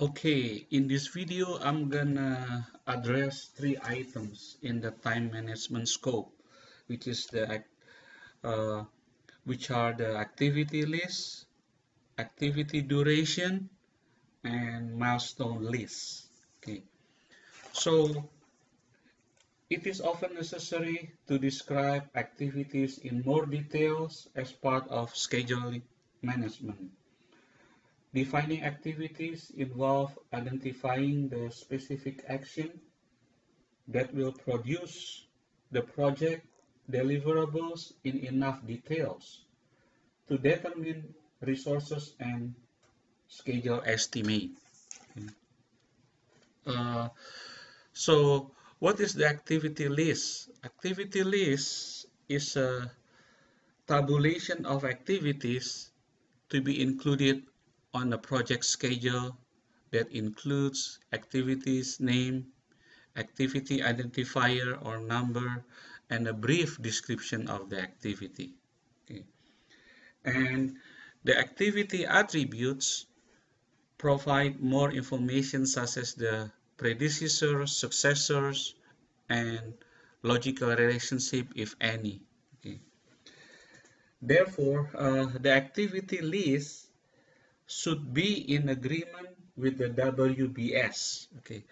Okay, in this video, I'm gonna address three items in the time management scope, which is uh, which are the activity list, activity duration, and milestone list. Okay, so it is often necessary to describe activities in more details as part of scheduling management. Defining activities involve identifying the specific action that will produce the project deliverables in enough details to determine resources and schedule estimate. Uh, so what is the activity list? Activity list is a tabulation of activities to be included on a project schedule that includes activities name, activity identifier or number, and a brief description of the activity. Okay. And the activity attributes provide more information such as the predecessors, successors, and logical relationship, if any. Okay. Therefore, the activity list should be in agreement with the WBS. Okay.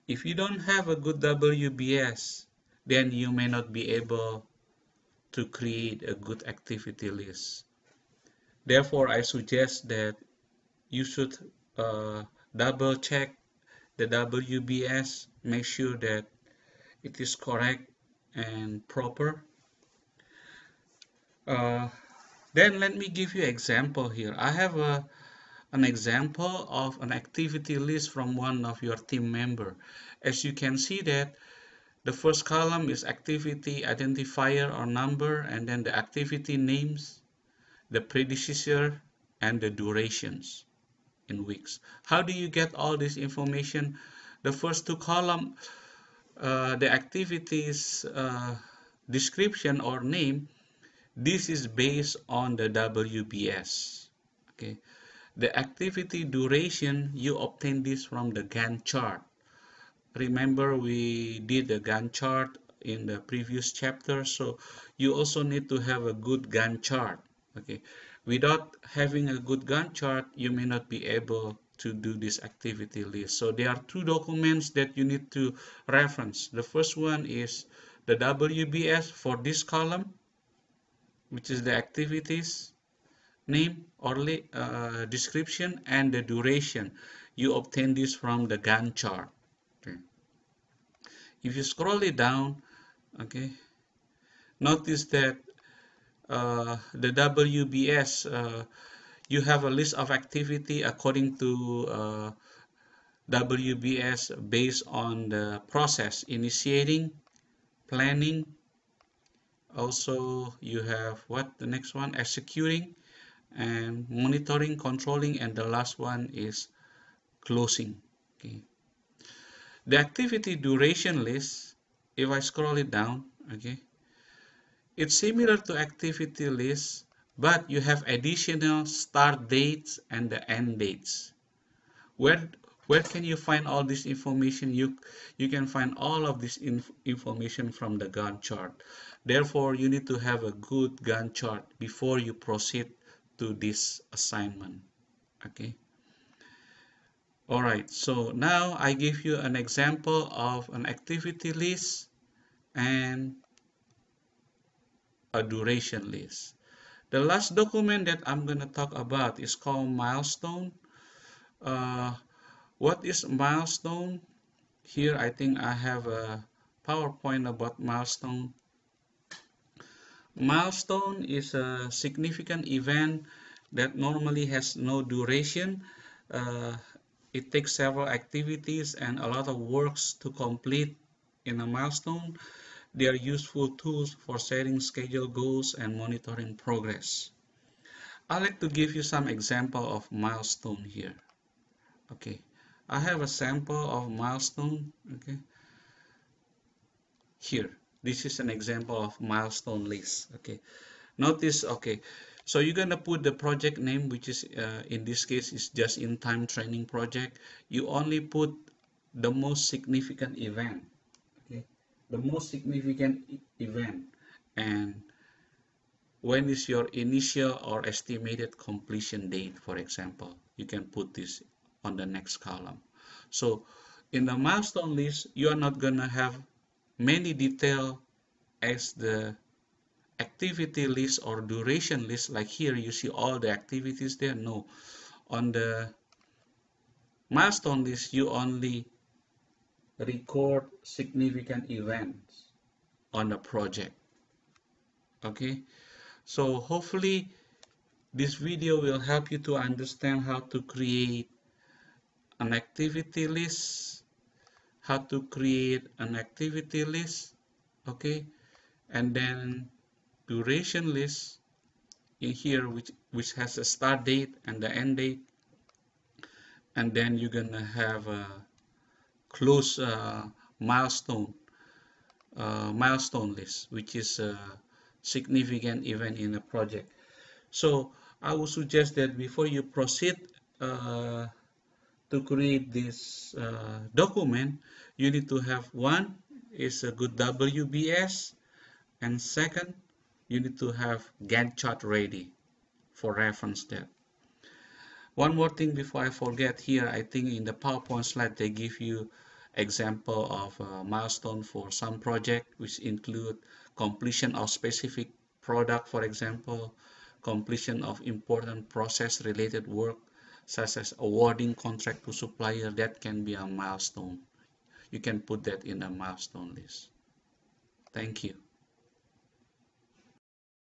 If you don't have a good WBS, then you may not be able to create a good activity list. Therefore, I suggest that you should double check the WBS, make sure that it is correct and proper. Uh, then let me give you an example here. I have an example of an activity list from one of your team member. As you can see that the first column is activity identifier or number, and then the activity names, the predecessor, and the durations in weeks. How do you get all this information? The first two columns, the activities description or name, this is based on the WBS. Okay. The activity duration, you obtain this from the Gantt chart. Remember, we did the Gantt chart in the previous chapter, so you also need to have a good Gantt chart. Okay, without having a good Gantt chart, you may not be able to do this activity list. So there are two documents that you need to reference. The first one is the WBS for this column, which is the activities name or description, and the duration. You obtain this from the Gantt chart. Okay. If you scroll it down, okay, notice that the WBS, you have a list of activity according to WBS based on the process: initiating, planning. Also, you have what the next one? Executing, and monitoring, controlling, and the last one is closing. Okay. The activity duration list, if I scroll it down, okay, it's similar to activity list, but you have additional start dates and the end dates. Where where can you find all this information? You can find all of this information from the Gantt chart. Therefore, you need to have a good Gantt chart before you proceed to this assignment. Okay. All right. So now I give you an example of an activity list and a duration list. The last document that I'm going to talk about is called milestone. Uh, what is milestone? Here I think I have a PowerPoint about milestone. Milestone is a significant event that normally has no duration. Uh, it takes several activities and a lot of works to complete in a milestone. They are useful tools for setting schedule goals and monitoring progress. I'd like to give you some example of milestone here. Okay, I have a sample of milestone. Okay, here, this is an example of milestone list. Okay, notice. Okay, So you're gonna put the project name, which is in this case is just in time training project. You only put the most significant event, okay? The most significant event, and when is your initial or estimated completion date, for example. You can put this on the next column. So in the milestone list, you are not gonna have many detail as the activity list or duration list. Like here you see all the activities there. No, on the milestone list you only record significant events on a project. Okay, so hopefully this video will help you to understand how to create an activity list, okay, and then duration list in here, which has a start date and the end date, and then you're gonna have a close milestone milestone list, which is a significant event in a project. So I would suggest that before you proceed uh, to create this document, you need to have one is a good WBS, and second, you need to have Gantt chart ready for reference there. One more thing before I forget here, I think in the PowerPoint slide they give you example of a milestone for some project, which include completion of specific product, for example, completion of important process related work, such as awarding contract to supplier. That can be a milestone. You can put that in a milestone list. Thank you.